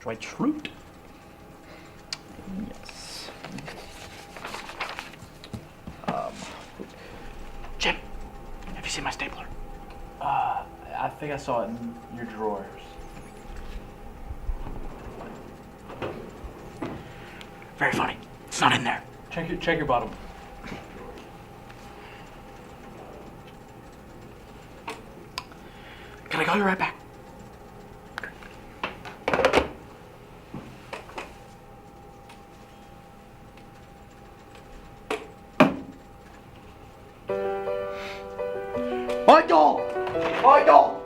Dwight Schrute. Yes. Jim, have you seen my stapler? I think I saw it in your drawers. Very funny. It's not in there. Check your bottom. Can I call you right back? Michael! Michael!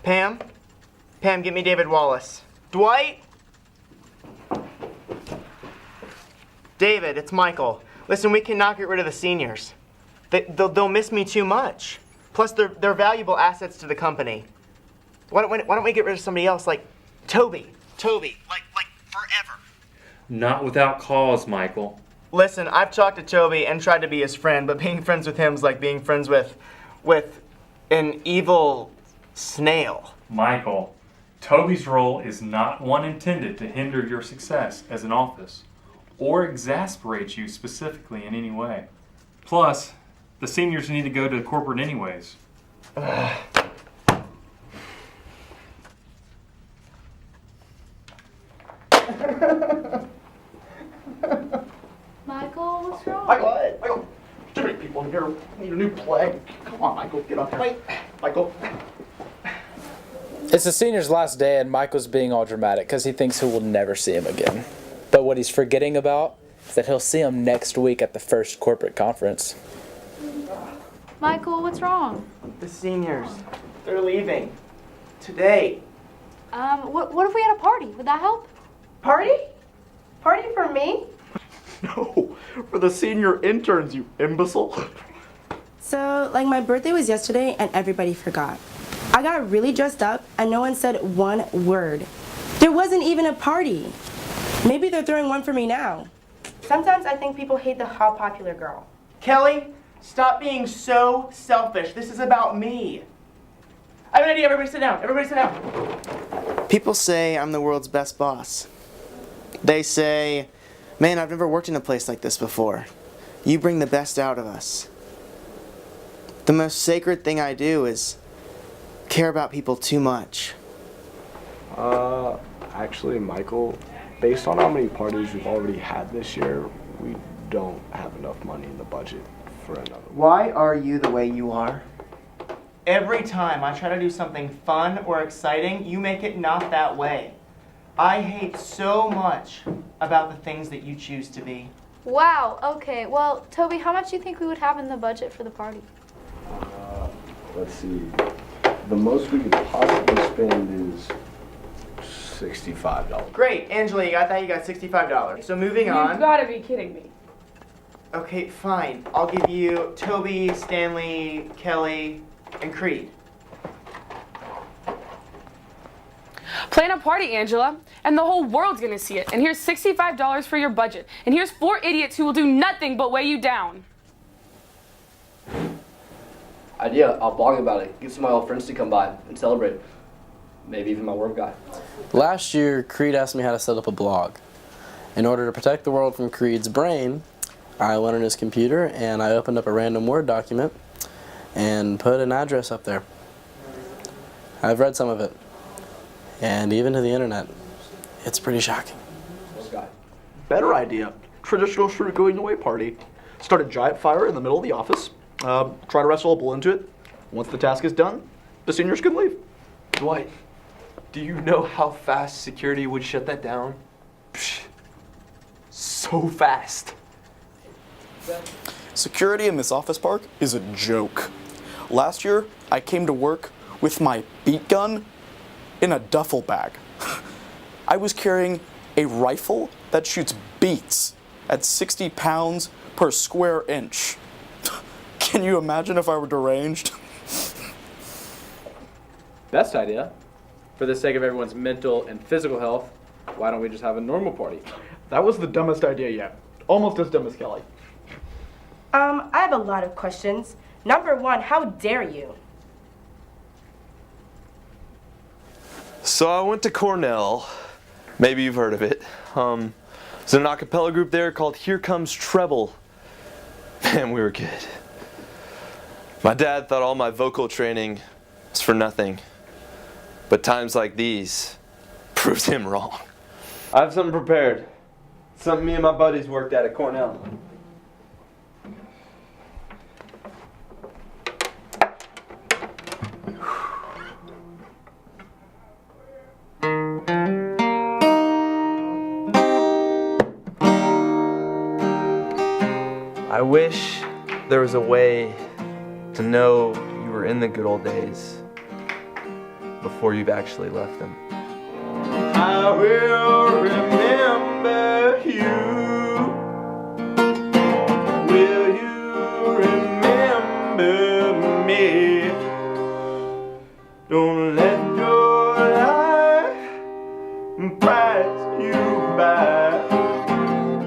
Pam? Pam, get me David Wallace. Dwight? David, it's Michael. Listen, we cannot get rid of the seniors. They'll miss me too much. Plus, they're valuable assets to the company. Why don't we get rid of somebody else like Toby? Toby, like forever. Not without cause, Michael. Listen, I've talked to Toby and tried to be his friend, but being friends with him is like being friends with an evil snail. Michael, Toby's role is not one intended to hinder your success as an office or exasperate you specifically in any way. Plus, the seniors need to go to corporate anyways. Michael, what's wrong? Michael, too many people in here. We need a new play. Come on, Michael, get up here. Wait, Michael. It's the senior's last day, and Michael's being all dramatic because he thinks he will never see him again. But what he's forgetting about is that he'll see him next week at the first corporate conference. Michael, what's wrong? The seniors, they're leaving. Today. What if we had a party? Would that help? Party? Party for me? No, for the senior interns, you imbecile. So, like, my birthday was yesterday and everybody forgot. I got really dressed up and no one said one word. There wasn't even a party. Maybe they're throwing one for me now. Sometimes I think people hate the hot popular girl. Kelly, stop being so selfish. This is about me. I have an idea. Everybody sit down. Everybody sit down. People say I'm the world's best boss. They say, man, I've never worked in a place like this before. You bring the best out of us. The most sacred thing I do is care about people too much. Actually, Michael, based on how many parties we've already had this year, we don't have enough money in the budget for another one. Why are you the way you are? Every time I try to do something fun or exciting, you make it not that way. I hate so much about the things that you choose to be. Wow, okay. Well, Toby, how much do you think we would have in the budget for the party? Let's see. The most we could possibly spend is $65. Great, Angela, you got that? You got $65. So moving on. You've gotta be kidding me. Okay, fine. I'll give you Toby, Stanley, Kelly, and Creed. Plan a party, Angela, and the whole world's gonna see it. And here's $65 for your budget. And here's 4 idiots who will do nothing but weigh you down. Idea, I'll blog about it. Get some of my old friends to come by and celebrate. Maybe even my work guy. Last year, Creed asked me how to set up a blog. In order to protect the world from Creed's brain, I went on his computer and I opened up a random Word document and put an address up there. I've read some of it, and even to the internet. It's pretty shocking. Better idea. Traditional Schrute going away party. Start a giant fire in the middle of the office. Try to wrestle a bull into it. Once the task is done, the seniors can leave. Dwight, do you know how fast security would shut that down? Psh, so fast. Security in this office park is a joke. Last year, I came to work with my beat gun in a duffel bag. I was carrying a rifle that shoots beets at 60 pounds per square inch. Can you imagine if I were deranged? Best idea. For the sake of everyone's mental and physical health, why don't we just have a normal party? That was the dumbest idea yet. Almost as dumb as Kelly. I have a lot of questions. Number one, how dare you? So I went to Cornell. Maybe you've heard of it. There's an a cappella group there called Here Comes Treble. Man, we were good. My dad thought all my vocal training was for nothing. But times like these proved him wrong. I have something prepared. Something me and my buddies worked at Cornell. I wish there was a way to know you were in the good old days before you've actually left them. I will remember you. Will you remember me? Don't let your life pass you by,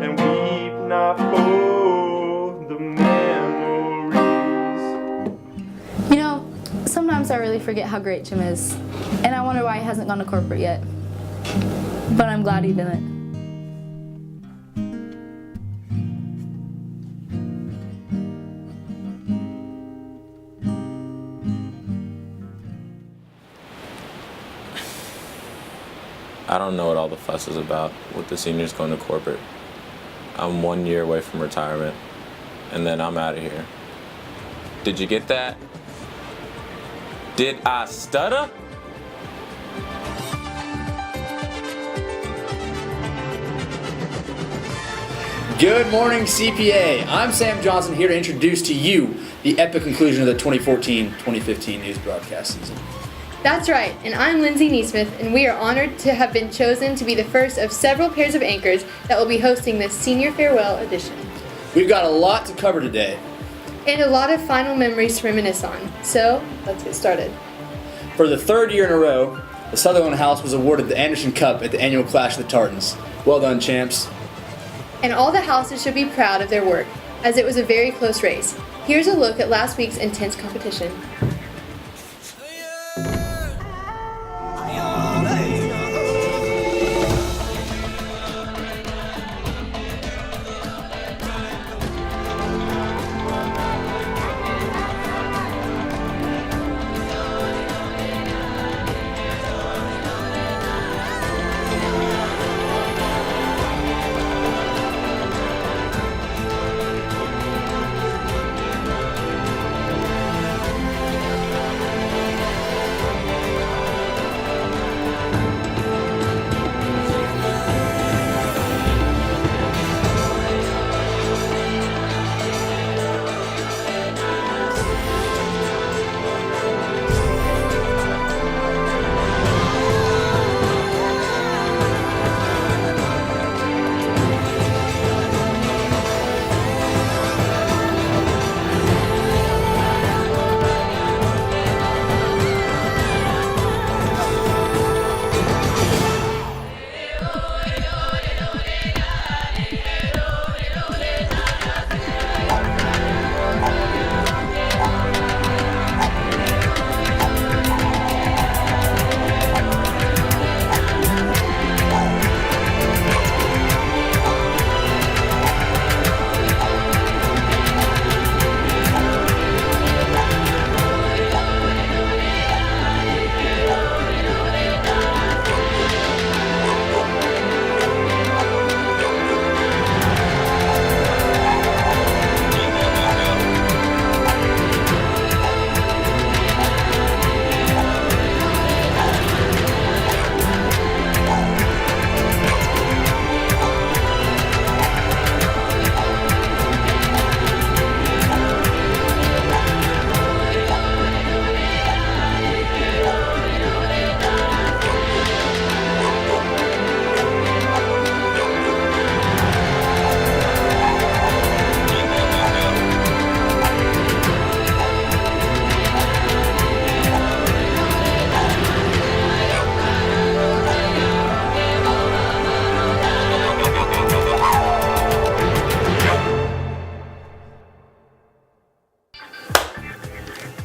and weep not for the memories. You know, sometimes I really forget how great Jim is, and I wonder why he hasn't gone to corporate yet. But I'm glad he didn't. I don't know what all the fuss is about with the seniors going to corporate. I'm 1 year away from retirement, and then I'm out of here. Did you get that? Did I stutter? Good morning, CPA. I'm Sam Johnson, here to introduce to you the epic conclusion of the 2014-2015 news broadcast season. That's right, and I'm Lindsay Neesmith, and we are honored to have been chosen to be the first of several pairs of anchors that will be hosting this senior farewell edition. We've got a lot to cover today. And a lot of final memories to reminisce on, so let's get started. For the third year in a row, the Sutherland House was awarded the Anderson Cup at the annual Clash of the Tartans. Well done, champs. And all the houses should be proud of their work, as it was a very close race. Here's a look at last week's intense competition.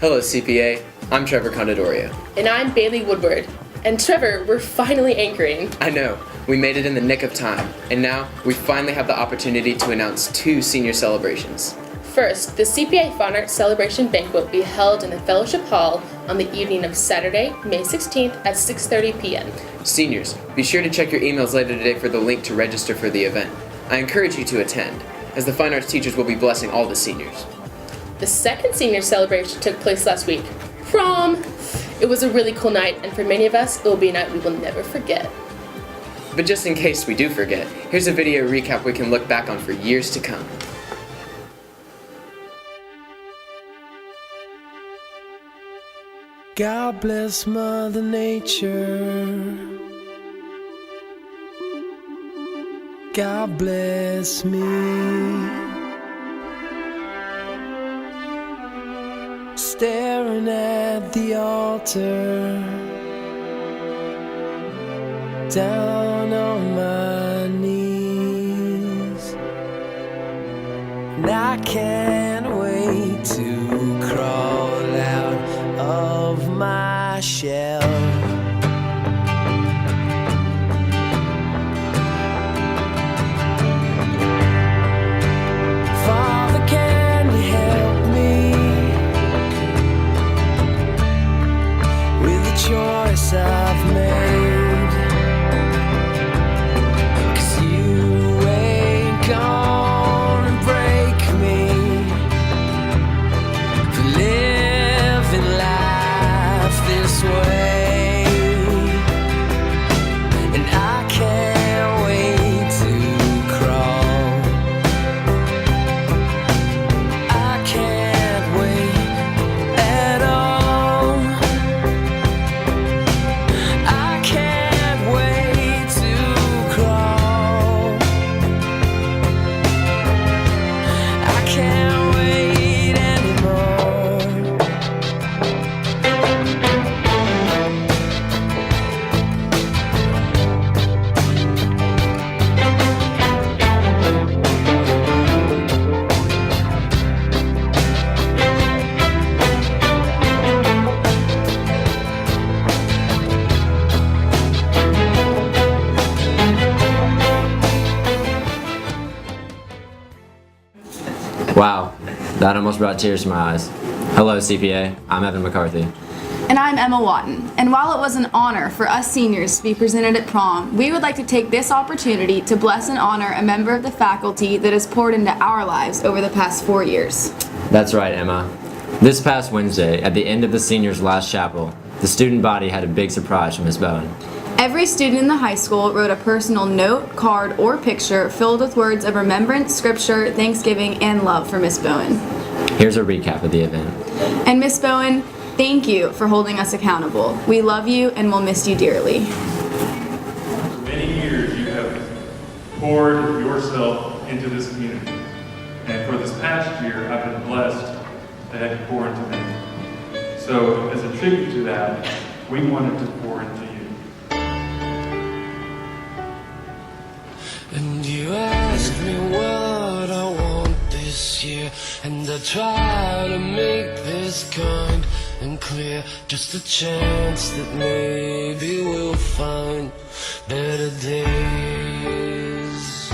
Hello, CPA. I'm Trevor Condodoria. And I'm Bailey Woodward. And Trevor, we're finally anchoring. I know, we made it in the nick of time, and now we finally have the opportunity to announce 2 senior celebrations. First, the CPA Fine Arts Celebration Banquet will be held in the Fellowship Hall on the evening of Saturday, May 16th at 6:30 p.m. Seniors, be sure to check your emails later today for the link to register for the event. I encourage you to attend, as the fine arts teachers will be blessing all the seniors. The second senior celebration took place last week. Prom! It was a really cool night, and for many of us, it will be a night we will never forget. But just in case we do forget, here's a video recap we can look back on for years to come. God bless Mother Nature. God bless me. Staring at the altar, down on my knees, and I can't wait to crawl out of my shell. Father, can you help me with the choice I've made? 'Cause you ain't gonna break me for living life this way, and I can't wait to crawl. I can't wait at all. I can't wait to crawl. I can't wait anymore. Wow, that almost brought tears to my eyes. Hello, CPA. I'm Evan McCarthy. And I'm Emma Watton. And while it was an honor for us seniors to be presented at prom, we would like to take this opportunity to bless and honor a member of the faculty that has poured into our lives over the past 4 years. That's right, Emma. This past Wednesday, at the end of the seniors' last chapel, the student body had a big surprise from Ms. Bowen. Every student in the high school wrote a personal note, card, or picture filled with words of remembrance, scripture, thanksgiving, and love for Miss Bowen. Here's a recap of the event. And Miss Bowen, thank you for holding us accountable. We love you and will miss you dearly. For many years, you have poured yourself into this community. And for this past year, I've been blessed to have you pour into me. So, as a tribute to that, we wanted to pour into you. And you ask me what I want this year, and I try to make this kind and clear. Just a chance that maybe we'll find better days.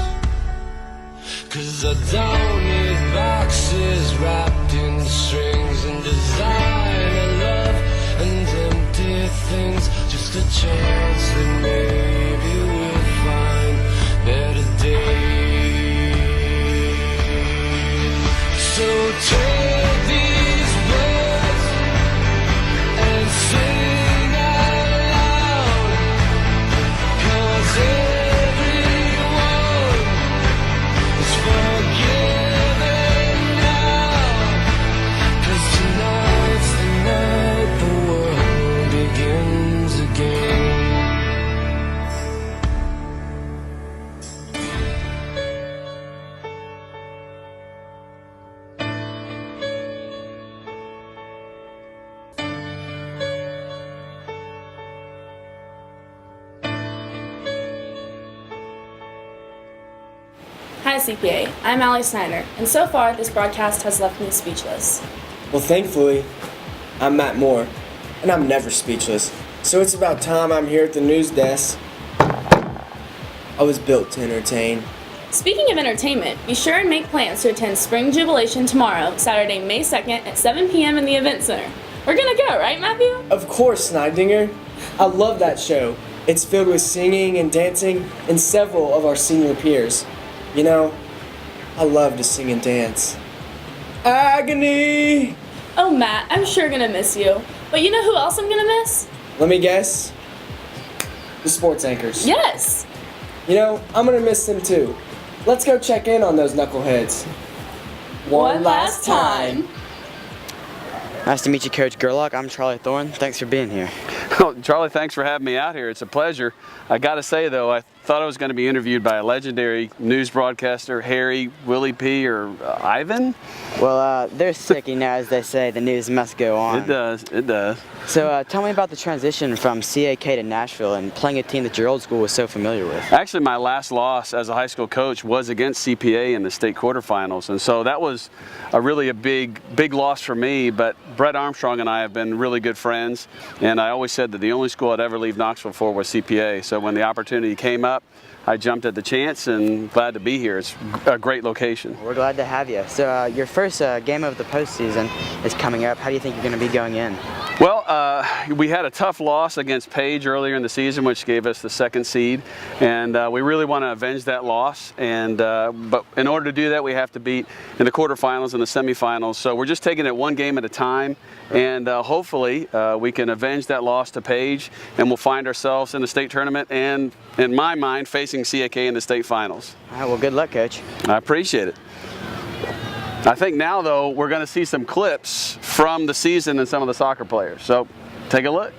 'Cause I don't need boxes wrapped in strings and designer love and empty things. Just a chance that maybe we'll find better days. So take these words and sing out loud, 'cause everyone is forgiven now. 'Cause tonight's the night the world begins again. Hi CPA, I'm Allie Snyder, and so far this broadcast has left me speechless. Well, thankfully, I'm Matt Moore, and I'm never speechless. So it's about time I'm here at the news desk. I was built to entertain. Speaking of entertainment, be sure and make plans to attend Spring Jubilation tomorrow, Saturday, May 2nd at 7 p.m. in the Event Center. We're gonna go, right, Matthew? Of course, Sneidinger. I love that show. It's filled with singing and dancing and several of our senior peers. You know, I love to sing and dance. Agony! Oh, Matt, I'm sure gonna miss you. But you know who else I'm gonna miss? Let me guess. The sports anchors. Yes! You know, I'm gonna miss them too. Let's go check in on those knuckleheads. One last time. Nice to meet you, Coach Gerlach. I'm Charlie Thorne. Thanks for being here. Well, Charlie, thanks for having me out here. It's a pleasure. I got to say, though, I thought I was going to be interviewed by a legendary news broadcaster, Harry, Willie P., or Ivan. Well, they're sicky now, as they say. The news must go on. It does. It does. So tell me about the transition from CAK to Nashville and playing a team that your old school was so familiar with. Actually, my last loss as a high school coach was against CPA in the state quarterfinals, and so that was really a big loss for me. But Brett Armstrong and I have been really good friends, and I always said that the only school I'd ever leave Knoxville for was CPA. So when the opportunity came up, I jumped at the chance and glad to be here. It's a great location. We're glad to have you. So your first game of the postseason is coming up. How do you think you're going to be going in? Well, we had a tough loss against Page earlier in the season, which gave us the second seed, and we really want to avenge that loss. And but in order to do that, we have to beat in the quarterfinals and the semifinals. So we're just taking it one game at a time, and hopefully we can avenge that loss to Page, and we'll find ourselves in the state tournament and, in my mind, facing CAK in the state finals. All right, well, good luck, Coach. I appreciate it. I think now, though, we're going to see some clips from the season and some of the soccer players. So take a look.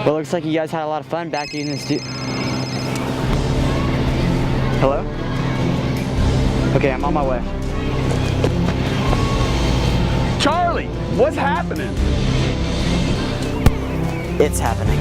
Well, looks like you guys had a lot of fun back in the studio. Hello? Okay, I'm on my way. Charlie, what's happening? It's happening.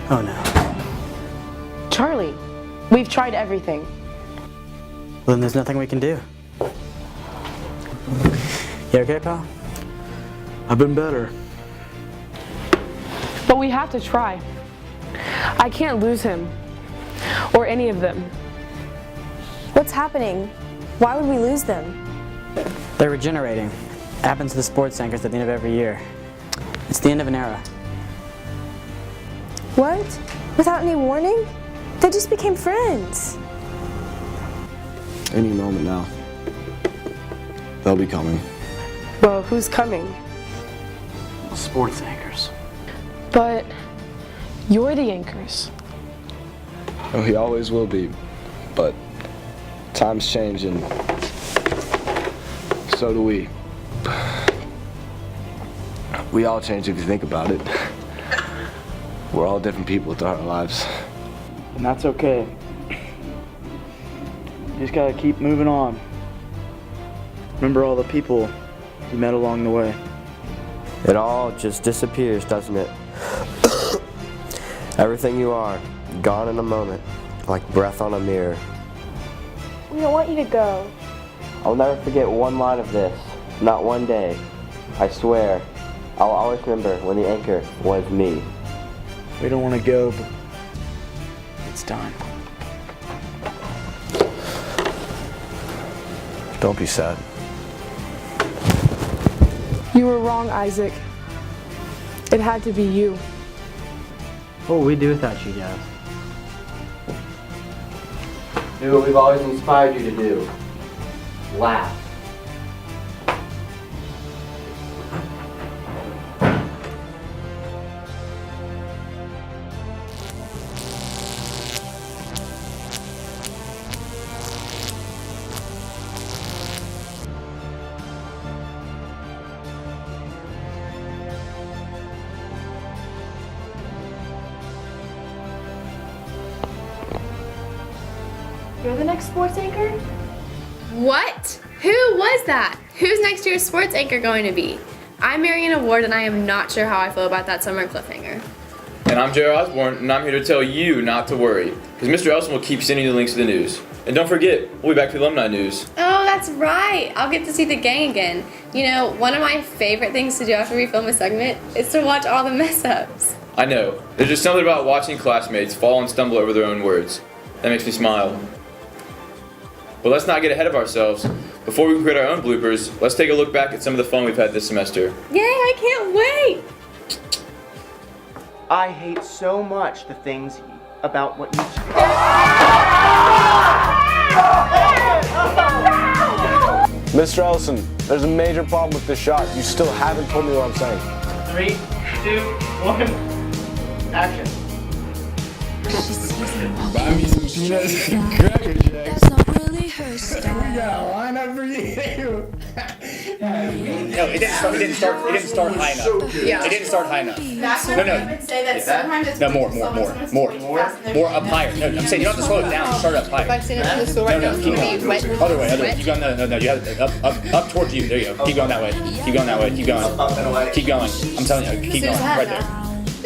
Oh no. Charlie, we've tried everything. Well, then there's nothing we can do. You okay, pal? I've been better. But we have to try. I can't lose him. Or any of them. What's happening? Why would we lose them? They're regenerating. It happens to the sports anchors at the end of every year. It's the end of an era. What? Without any warning? They just became friends. Any moment now. They'll be coming. Well, who's coming? Sports anchors. But you're the anchors. Oh, he always will be. But times change and so do we. We all change if you think about it. We're all different people throughout our lives. And that's okay. You just gotta keep moving on. Remember all the people you met along the way. It all just disappears, doesn't it? Everything you are, gone in a moment, like breath on a mirror. We don't want you to go. I'll never forget one line of this. Not one day. I swear. I'll always remember when the anchor was me. We don't want to go, but it's time. Don't be sad. You were wrong, Isaac. It had to be you. What would we do without you guys? Do what we've always inspired you to do. Laugh. You're the next sports anchor? What? Who was that? Who's next year's sports anchor going to be? I'm Marianna Ward, and I am not sure how I feel about that summer cliffhanger. And I'm Jared Osborne, and I'm here to tell you not to worry, because Mr. Elson will keep sending you the links to the news. And don't forget, we'll be back to the alumni news. Oh, that's right. I'll get to see the gang again. You know, one of my favorite things to do after we film a segment is to watch all the mess-ups. I know. There's just something about watching classmates fall and stumble over their own words. That makes me smile. But let's not get ahead of ourselves. Before we create our own bloopers, let's take a look back at some of the fun we've had this semester. Yay, I can't wait! I hate so much the things about what you. Mr. Ellison, there's a major problem with this shot. You still haven't told me what I'm saying. 3, 2, 1, action. Buy me some peanuts and Cracker Jacks. We got a lineup for you. No, it didn't start high enough. Yeah. It didn't start high enough. That's No, why no. I would say that sometimes it's No, more up higher. No, I'm saying you don't have to slow it down. Start up If higher. I stand up in the store right now, it's keep going to be wet. going. Other way. You got no. You have it up towards you. There you go. Keep going that way. Keep going. Keep going. I'm telling you, keep going. Right there.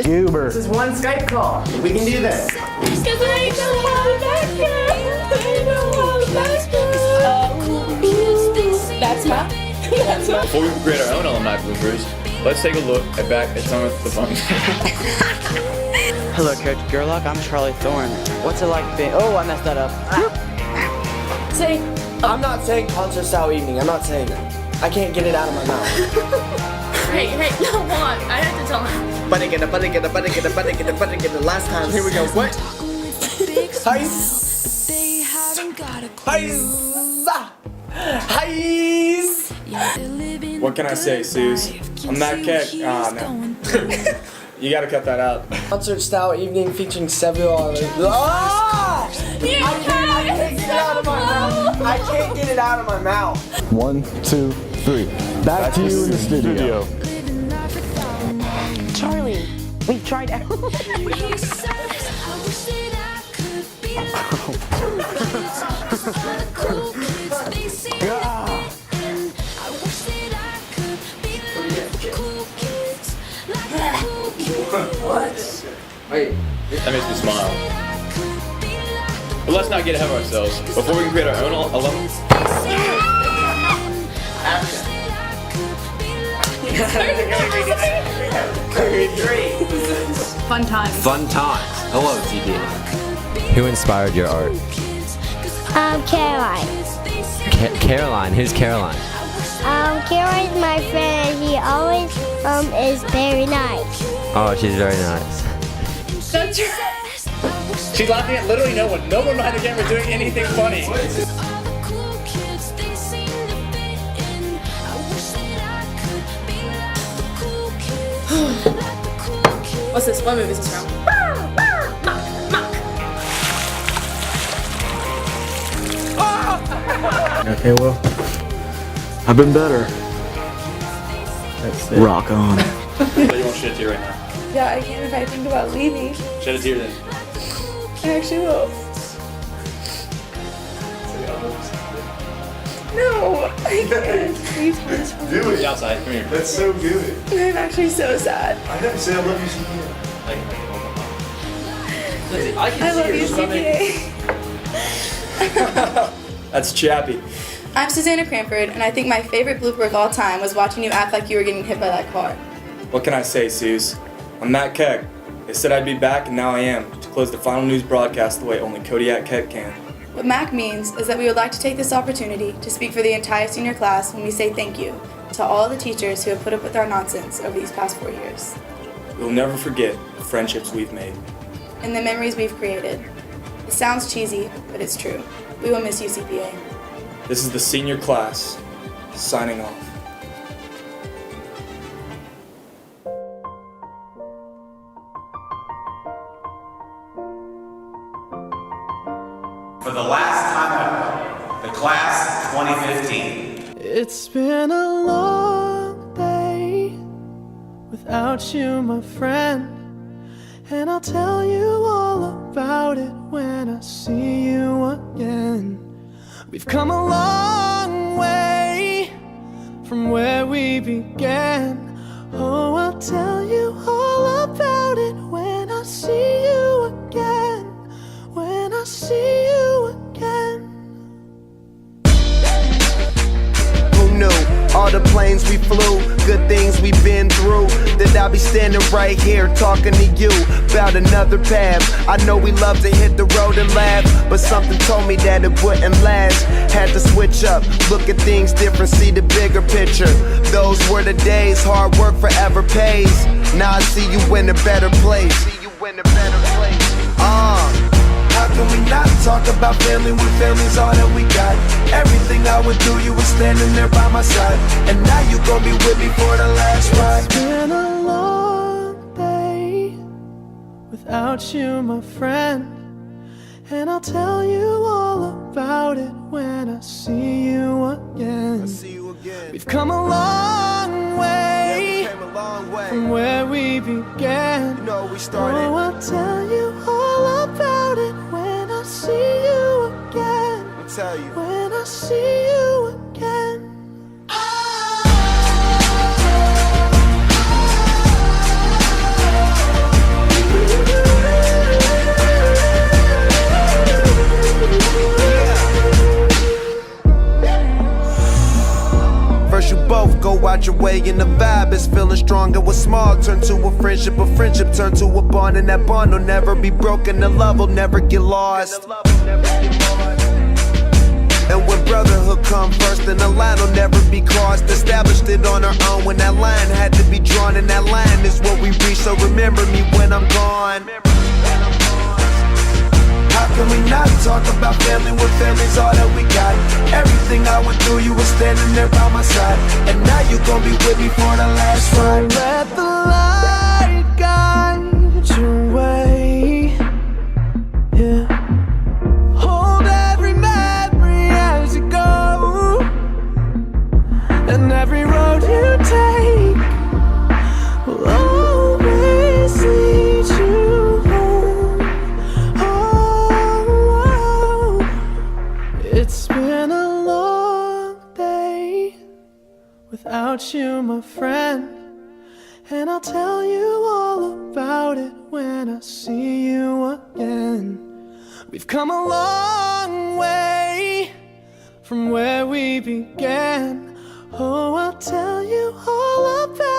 Goober. This is one Skype call. We can do this. That's not. Before we create our own alumni bloopers, let's take a look back at some of the fun. Hello, Coach Gerlach. I'm Charlie Thorne. What's it like being? Oh, I messed that up. Say, I'm not saying concert style evening. I'm not saying that. I can't get it out of my mouth. Hey, no, hold on. I have to tell him. But again, last time. Here we go. What? What can I say, Suze? I'm Matt Keck. Ah, no. You gotta cut that out. Concert style evening featuring several others. Ah! I can't get it out of my mouth. I can't get it out of my mouth. 1, 2, 3. Back to you in the studio. Charlie, we tried. Wait. That makes me smile. But let's not get ahead of ourselves. Before we can create our own alumni. Fun times. Fun times. Hello, TP. Who inspired your art? Caroline. Caroline. Who's Caroline? Caroline's my friend and he always is very nice. Oh, she's very nice. That's right. She's laughing at literally no one. No one behind the camera doing anything funny. What's this? What movie is this from? Okay, well, I've been better. That's it. Rock on. You won't shed a tear right now. Yeah, I can if I think about leaving. Shed a tear then. I actually will. No, I can't. Please hold this for me. Do it. Outside. Come here. That's so good. I'm actually so sad. I never say I love you so much. Lindsay, I love you, CPA. That's Chappie. I'm Susanna Cranford, and I think my favorite blooper of all time was watching you act like you were getting hit by that car. What can I say, Suze? I'm Matt Keck. They said I'd be back, and now I am, to close the final news broadcast the way only Kodiak Keck can. What MAC means is that we would like to take this opportunity to speak for the entire senior class when we say thank you to all the teachers who have put up with our nonsense over these past 4 years. We'll never forget the friendships we've made. And the memories we've created. It sounds cheesy, but it's true. We will miss you, CPA. This is the senior class, signing off. For the last time ever, the class of 2015. It's been a long day without you, my friend. And I'll tell you all about it when I see you again. We've come a long way from where we began. Oh, I'll tell you all about it when I see you again. When I see you again. Who knew? All the planes we flew, good things we've been through, that I'll be standing right here talking to you about another path. I know we love to hit the road and laugh, but something told me that it wouldn't last. Had to switch up, look at things different, see the bigger picture. Those were the days, hard work forever pays. Now I see you in a better place. How can we not talk about family when family's all that we got? Everything I would do, you were standing there by my side. And now you gon' be with me for the last ride. It's been a long day without you, my friend. And I'll tell you all about it when I see you again. We've come a long way, from where we began. You know we started. Oh, I'll tell you all about it when I see you again. I'll tell you. When I see you again. First you both go out your way and the vibe is feeling strong. And what's small turn to a friendship turn to a bond. And that bond will never be broken, the love will never get lost. And when brotherhood come first, then the line will never be crossed. Established it on our own when that line had to be drawn. And that line is what we reach, so remember me when I'm gone. How can we not talk about family when family's all that we got? Everything I went through, you were standing there by my side. And now you gon' be with me for the last ride. Let the light guide your way. Yeah. Hold every memory as you go. And every road you take will always lead you home. It's been a long day without you, my friend. And I'll tell you all about it when I see you again. We've come a long way from where we began. Oh, I'll tell you all about